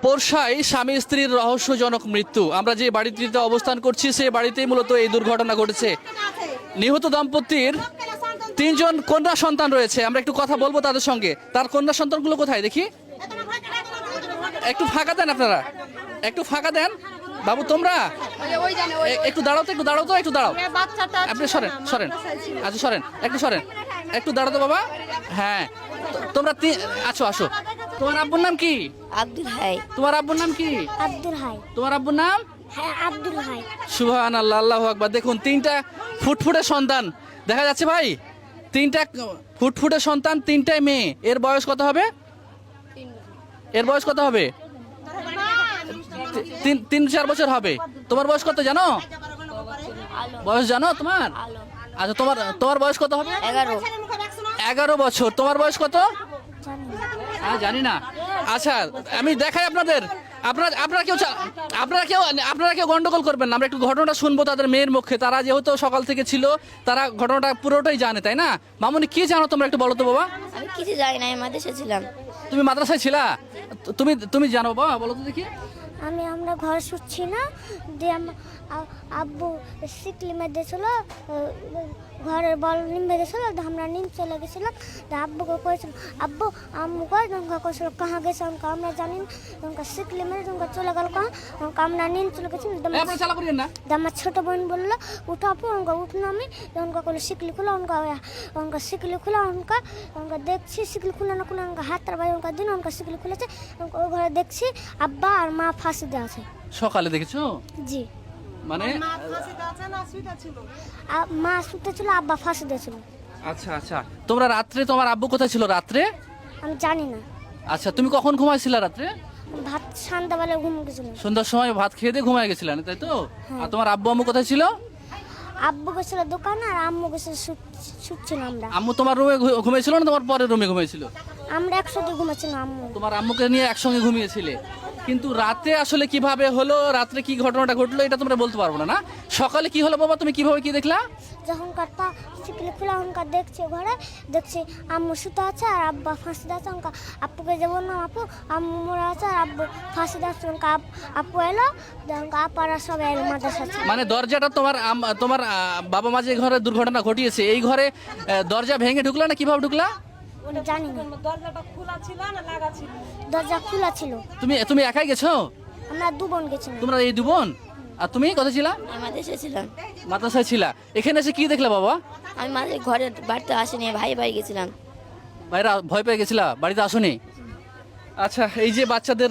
পোরশায় স্বামী স্ত্রীর রহস্যজনক মৃত্যু। আমরা যে বাড়িটিতে অবস্থান করছি সেই বাড়িতেই মূলত এই দুর্ঘটনা ঘটেছে। নিহত দম্পতির তিনজন কন্যা সন্তান রয়েছে। আমরা একটু কথা বলবো তাদের সঙ্গে। তার কন্যা সন্তানগুলো কোথায় দেখি? একটু ফাঁকা দেন আপনারা, একটু ফাঁকা দেন। বাবু তোমরা একটু দাঁড়াও তো, একটু দাঁড়াও তো, একটু দাঁড়াও। আপনি সরেন সরেন, আচ্ছা সরেন, একটু সরেন, একটু দাঁড়াও তো বাবা। হ্যাঁ তোমরা আসো আসো। তোমার আব্বুর নাম কি? আব্দুল হাই। তোমার আব্বুর নাম কি? আব্দুল হাই। তোমার আব্বুর নাম? হ্যাঁ আব্দুল হাই। সুবহানাল্লাহ, আল্লাহু আকবার। দেখুন তিনটা ফুটফুটে সন্তান দেখা যাচ্ছে ভাই, তিনটা ফুটফুটে সন্তান, তিনটাই মেয়ে। এর বয়স কত হবে? এর বয়স কত হবে? 3-4 বছর হবে। তোমার বয়স কত জানো? বয়স জানো তোমার? আচ্ছা তোমার তোমার বয়স কত হবে? 11 বছর। তোমার বয়স কত? জানি না। আচ্ছা আমি দেখাই আপনাদের। আপনারা কেউ গন্ডগোল করবেন না। আমরা একটু ঘটনাটা শুনবো তাদের মেয়ের মুখে। তারা যেহেতু সকাল থেকে ছিল, তারা ঘটনাটা পুরোটাই জানে, তাই না? মামুনি কি জানো তোমরা একটু বলো তো বাবা। আমি কিছু জানি না, আমি মাদ্রাসায় ছিলাম। তুমি মাদ্রাসায় ছিলা? তুমি জানো বাবা, বলো তো দেখি। আমরা ঘর শুচ্ছি না দিয়ে আব্বু শিকলি মেঁধেছিল, ঘরের বল নিম বেঁধেছিল, আমরা নিম চলে গেছিলাম। আব্বুকে কয়েছিল, আব্বু আম্মু কয় তোমাকে কয়েছিল কাহা গেছে, আমরা জানি না। তোমাকে শিকলি মেরে তোমাকে চলে গেল কাহা, আমরা নিম চলে গেছিলাম। আমার ছোটো বোন বললো উঠো আপু, ওনকা উঠলাম আমি। ওনকা করলো শিকলি খুলো, ওনকা শিকলি খুলে ওনকা দেখছি শিকলি খুলে না খুলে ওনকা হাতের ভাই ওনকা দিন ওনকা শিকলি খুলেছে। ওই ঘরে দেখছি আব্বা আর মা ফাঁসি দেওয়া আছে। সকালে দেখেছো? জি। মানে মা শুতে ছিল, আব্বা ফাঁসি দিয়েছিল। আচ্ছা আচ্ছা। তোমরা রাত্রে, তোমার আব্বু কোথায় ছিল রাত্রে? আমি জানি না। আচ্ছা তুমি কখন ঘুমাইছিলা রাত্রে? ভাত সন্ধ্যাবেলা ঘুম গেছিলাম। সন্ধ্যার সময় ভাত খেয়ে দিয়ে ঘুমায় গেছিলেন, তাই তো? আর তোমার আব্বু আম্মু কোথায় ছিল? আব্বু গেছিল দোকানে আর আম্মু গেছিল শুচ্ছিলাম আমরা। আম্মু তোমার রুমে ঘুমিয়েছিল না তোমার পরের রুমে ঘুমিয়েছিল? আমরা একসাথে ঘুমাচ্ছিলাম। আম্মু তোমার আম্মুকে নিয়ে একসঙ্গে ঘুমিয়েছিলে, কিন্তু রাতে আসলে কিভাবে হলো, রাত্রে কি ঘটনাটা ঘটলো এটা তোমরা বলতে পারবো না। না সকালে কি হলো বাবা, তুমি কিভাবে কি দেখলা? যখন কাটটা শিকলি খোলা ওনকা দেখছি ঘরে, দেখছি আম্মু শুতে আছে আর আব্বা ফাঁসি দিয়েছে। ওনকা আপুকে যে বললাম আপু আম্মু মরা আছে আর আব্বু ফাঁসি দিয়েছে। ওনকা আপু এলো, ওনকা আপারা সব এলো মাদ্রাসা। মানে দরজাটা তোমার বাবা মা যে ঘরে দুর্ঘটনা ঘটিয়েছে এই ঘরে দরজা ভেঙে ঢুকলা না কিভাবে ঢুকলা? জানি না। দরজাটা খোলা ছিল না লাগা ছিল? দরজা খোলা ছিল। তুমি একাই গেছো? আমরা দু বোন গেছিলাম। তোমরা এই দু বোন? আর তুমি কোথায় ছিলা? আমি মাদ্রাসায় ছিলাম। মাদ্রাসায় ছিলা। এখানে এসে কি দেখলা বাবা? আমি মাঝে ঘরে বাড়িতে আসিনি, ভাই বাড়ি গেছিলাম। বাইরে ভয় পেয়ে গেছিলা, বাড়িতে আসোনি? আচ্ছা এই যে বাচ্চাদের